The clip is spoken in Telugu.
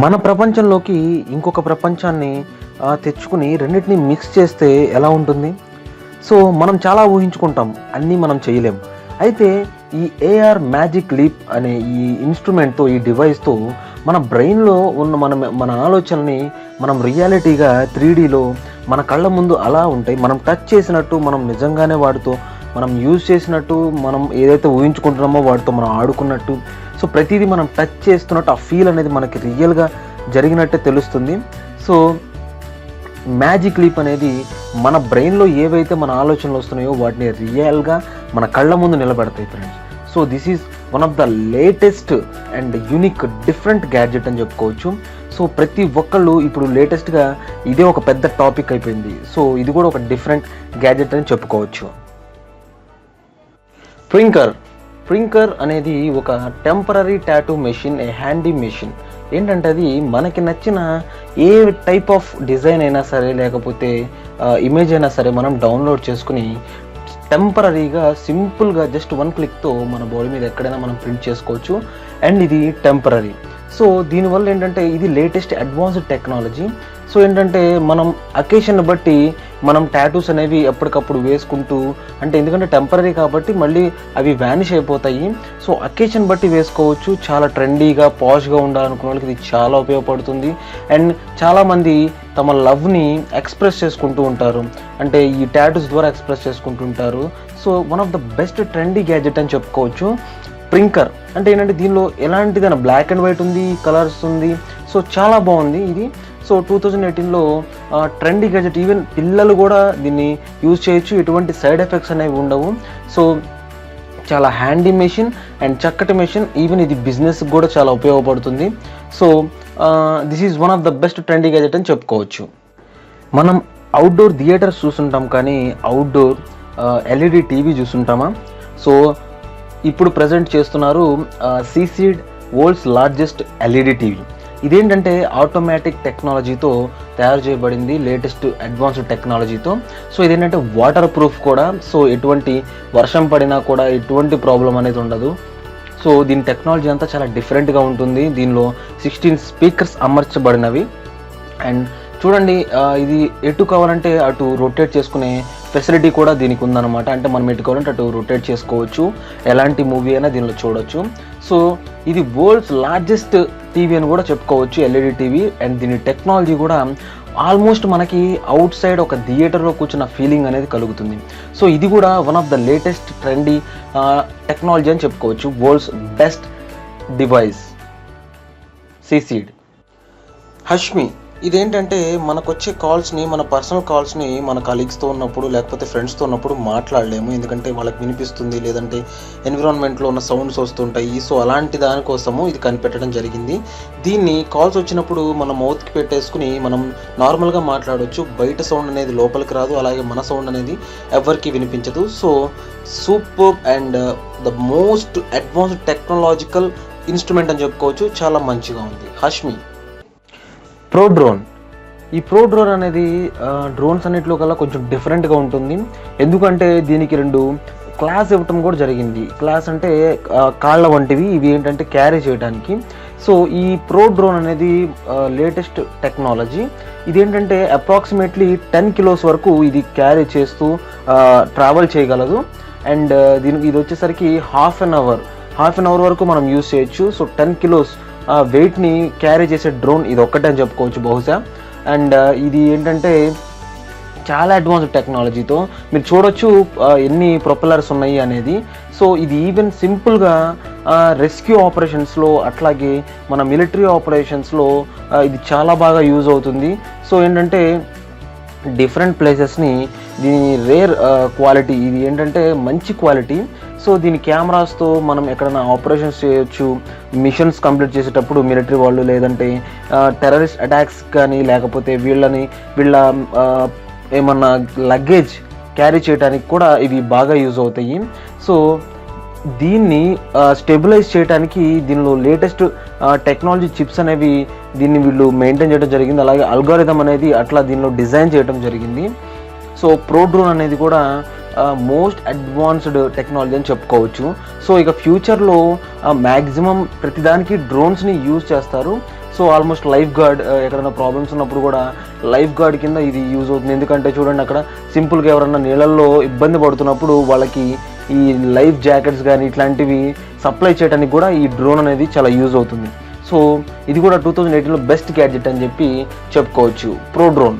మన ప్రపంచంలోకి ఇంకొక ప్రపంచాన్ని తెచ్చుకుని రెండింటిని మిక్స్ చేస్తే ఎలా ఉంటుంది? సో మనం చాలా ఊహించుకుంటాం, అన్నీ మనం చేయలేం. అయితే ఈ ఏఆర్ మ్యాజిక్ లీప్ అనే ఈ ఇన్స్ట్రుమెంట్తో, ఈ డివైస్తో మన బ్రెయిన్లో ఉన్న మన ఆలోచనని మనం రియాలిటీగా 3Dలో మన కళ్ళ ముందు అలా ఉంటాయి. మనం టచ్ చేసినట్టు, మనం నిజంగానే వాటితో మనం యూజ్ చేసినట్టు, మనం ఏదైతే ఊహించుకుంటున్నామో వాటితో మనం ఆడుకున్నట్టు, సో ప్రతిదీ మనం టచ్ చేస్తున్నట్టు ఆ ఫీల్ అనేది మనకి రియల్గా జరిగినట్టే తెలుస్తుంది. సో మ్యాజిక్ లీప్ అనేది మన బ్రెయిన్లో ఏవైతే మన ఆలోచనలు వస్తున్నాయో వాటిని రియల్గా మన కళ్ళ ముందు నిలబెడతాయి friends. So this is one of the latest and unique different gadget అని చెప్పుకోవచ్చు. సో ప్రతి ఒక్కళ్ళు ఇప్పుడు లేటెస్ట్గా ఇదే ఒక పెద్ద టాపిక్ అయిపోయింది. సో ఇది కూడా ఒక డిఫరెంట్ గ్యాడ్జెట్ అని చెప్పుకోవచ్చు. ప్రింకర్ అనేది ఒక టెంపరరీ టాటూ మెషిన్, ఏ హ్యాండీ మెషిన్. ఏంటంటే అది మనకి నచ్చిన ఏ టైప్ ఆఫ్ డిజైన్ అయినా సరే, లేకపోతే ఇమేజ్ అయినా సరే మనం డౌన్లోడ్ చేసుకుని టెంపరరీగా సింపుల్గా జస్ట్ 1 క్లిక్తో మన బాడీ మీద ఎక్కడైనా మనం ప్రింట్ చేసుకోవచ్చు. అండ్ ఇది టెంపరరీ. సో దీనివల్ల ఏంటంటే ఇది లేటెస్ట్ అడ్వాన్స్డ్ టెక్నాలజీ. సో ఏంటంటే మనం అకేషన్ని బట్టి మనం టాటూస్ అనేవి ఎప్పటికప్పుడు వేసుకుంటూ, అంటే ఎందుకంటే టెంపరరీ కాబట్టి మళ్ళీ అవి వ్యానిష్ అయిపోతాయి. సో అకేషన్ బట్టి వేసుకోవచ్చు. చాలా ట్రెండీగా, పాష్గా ఉండాలనుకున్న వాళ్ళకి ఇది చాలా ఉపయోగపడుతుంది. అండ్ చాలామంది తమ లవ్ని ఎక్స్ప్రెస్ చేసుకుంటూ ఉంటారు, అంటే ఈ టాటూస్ ద్వారా ఎక్స్ప్రెస్ చేసుకుంటూ ఉంటారు. So one of the best trendy gadget అని చెప్పుకోవచ్చు ప్రింకర్. అంటే ఏంటంటే దీనిలో ఎలాంటిదైనా బ్లాక్ అండ్ వైట్ ఉంది, కలర్స్ ఉంది. సో చాలా బాగుంది ఇది. సో 2018లో ట్రెండీ గ్యాడ్జెట్. ఈవెన్ పిల్లలు కూడా దీన్ని యూజ్ చేయొచ్చు, ఎటువంటి సైడ్ ఎఫెక్ట్స్ అనేవి ఉండవు. సో చాలా హ్యాండీ మెషిన్ అండ్ చక్కటి మెషిన్. ఈవెన్ ఇది బిజినెస్ కూడా చాలా ఉపయోగపడుతుంది. So this is one of the best trendy gadget అని చెప్పుకోవచ్చు. మనం అవుట్డోర్ థియేటర్స్ చూస్తుంటాం, కానీ అవుట్డోర్ ఎల్ఈడి టీవీ చూస్తుంటామా? సో ఇప్పుడు ప్రజెంట్ చేస్తున్నారు సీసీడ్ వరల్డ్స్ లార్జెస్ట్ ఎల్ఈడి టీవీ. ఇదేంటంటే ఆటోమేటిక్ టెక్నాలజీతో తయారు చేయబడింది, లేటెస్ట్ అడ్వాన్స్డ్ టెక్నాలజీతో. సో ఇదేంటంటే వాటర్ ప్రూఫ్ కూడా. సో ఎటువంటి వర్షం పడినా కూడా ఎటువంటి ప్రాబ్లం అనేది ఉండదు. సో దీని టెక్నాలజీ అంతా చాలా డిఫరెంట్గా ఉంటుంది. దీనిలో 16 స్పీకర్స్ అమర్చబడినవి. అండ్ చూడండి, ఇది ఎటు కావాలంటే అటు రొటేట్ చేసుకునే ఫెసిలిటీ కూడా దీనికి ఉందన్నమాట. అంటే మనం ఎటు కావాలంటే అటు రొటేట్ చేసుకోవచ్చు, ఎలాంటి మూవీ అయినా దీనిలో చూడొచ్చు. సో ఇది వరల్డ్స్ లార్జెస్ట్ టీవీ అని కూడా చెప్పుకోవచ్చు, ఎల్ఈడి టీవీ. అండ్ దీని టెక్నాలజీ కూడా ఆల్మోస్ట్ మనకి అవుట్ సైడ్ ఒక థియేటర్లో కూర్చున్న ఫీలింగ్ అనేది కలుగుతుంది. సో ఇది కూడా one of the latest trendy technology అని చెప్పుకోవచ్చు. వరల్డ్స్ బెస్ట్ డివైస్ సీసీడ్. హష్మి. ఇదేంటంటే మనకు వచ్చే కాల్స్ని, మన పర్సనల్ కాల్స్ని మన కలీగ్స్తో ఉన్నప్పుడు లేకపోతే ఫ్రెండ్స్తో ఉన్నప్పుడు మాట్లాడలేము, ఎందుకంటే వాళ్ళకి వినిపిస్తుంది, లేదంటే ఎన్విరాన్మెంట్లో ఉన్న సౌండ్స్ వస్తుంటాయి. సో అలాంటి దానికోసము ఇది కనిపెట్టడం జరిగింది. దీన్ని కాల్స్ వచ్చినప్పుడు మన మౌత్కి పెట్టేసుకుని మనం నార్మల్గా మాట్లాడవచ్చు. బయట సౌండ్ అనేది లోపలికి రాదు, అలాగే మన సౌండ్ అనేది ఎవరికి వినిపించదు. So super and the most advanced technological instrument అని చెప్పుకోవచ్చు. చాలా మంచిగా ఉంది హష్మి. ప్రోడ్రోన్. ఈ ప్రోడ్రోన్ అనేది డ్రోన్స్ అన్నింటిలో కల్లా కొంచెం డిఫరెంట్గా ఉంటుంది. ఎందుకంటే దీనికి 2 క్లాస్ ఇవ్వటం కూడా జరిగింది. క్లాస్ అంటే కాళ్ళ వంటివి, ఇవి ఏంటంటే క్యారీ చేయడానికి. సో ఈ ప్రోడ్రోన్ అనేది లేటెస్ట్ టెక్నాలజీ. ఇదేంటంటే అప్రాక్సిమేట్లీ 10 కిలోస్ వరకు ఇది క్యారీ చేస్తూ ట్రావెల్ చేయగలదు. అండ్ దీనికి ఇది వచ్చేసరికి హాఫ్ అన్ అవర్ వరకు మనం యూజ్ చేయొచ్చు. సో 10 కిలోస్ వెయిట్ని క్యారీ చేసే డ్రోన్ ఇది ఒక్కటే అని చెప్పుకోవచ్చు బహుశా. అండ్ ఇది ఏంటంటే చాలా అడ్వాన్స్డ్ టెక్నాలజీతో మీరు చూడొచ్చు ఎన్ని ప్రొపెల్లర్స్ ఉన్నాయి అనేది. సో ఇది ఈవెన్ సింపుల్గా రెస్క్యూ ఆపరేషన్స్లో, అట్లాగే మన మిలిటరీ ఆపరేషన్స్లో ఇది చాలా బాగా యూజ్ అవుతుంది. సో ఏంటంటే డిఫరెంట్ ప్లేసెస్ని, దీని రేర్ క్వాలిటీ, ఇది ఏంటంటే మంచి క్వాలిటీ. సో దీని కెమెరాస్తో మనం ఎక్కడైనా ఆపరేషన్స్ చేయొచ్చు. మిషన్స్ కంప్లీట్ చేసేటప్పుడు మిలిటరీ వాళ్ళు, లేదంటే టెర్రరిస్ట్ అటాక్స్ కానీ, లేకపోతే వీళ్ళ ఏమన్నా లగేజ్ క్యారీ చేయడానికి కూడా ఇవి బాగా యూజ్ అవుతాయి. సో దీన్ని స్టెబిలైజ్ చేయడానికి దీనిలో లేటెస్ట్ టెక్నాలజీ చిప్స్ అనేవి దీన్ని వీళ్ళు మెయింటైన్ చేయడం జరిగింది. అలాగే అల్గారిథం అనేది అట్లా దీనిలో డిజైన్ చేయడం జరిగింది. సో ప్రోడ్రోన్ అనేది కూడా మోస్ట్ అడ్వాన్స్డ్ టెక్నాలజీ అని చెప్పుకోవచ్చు. సో ఇక ఫ్యూచర్లో మ్యాక్సిమం ప్రతిదానికి డ్రోన్స్ని యూజ్ చేస్తారు. So so almost lifeguard ఎక్కడైనా ప్రాబ్లమ్స్ ఉన్నప్పుడు కూడా లైఫ్ గార్డ్ కింద ఇది యూజ్ అవుతుంది. ఎందుకంటే చూడండి, అక్కడ సింపుల్గా ఎవరైనా నీళ్ళల్లో ఇబ్బంది పడుతున్నప్పుడు వాళ్ళకి ఈ లైఫ్ జాకెట్స్ కానీ ఇట్లాంటివి సప్లై చేయడానికి కూడా ఈ డ్రోన్ అనేది చాలా యూజ్ అవుతుంది. సో ఇది కూడా 2018లో బెస్ట్ గ్యాడ్జెట్ అని చెప్పి చెప్పుకోవచ్చు, ప్రో డ్రోన్.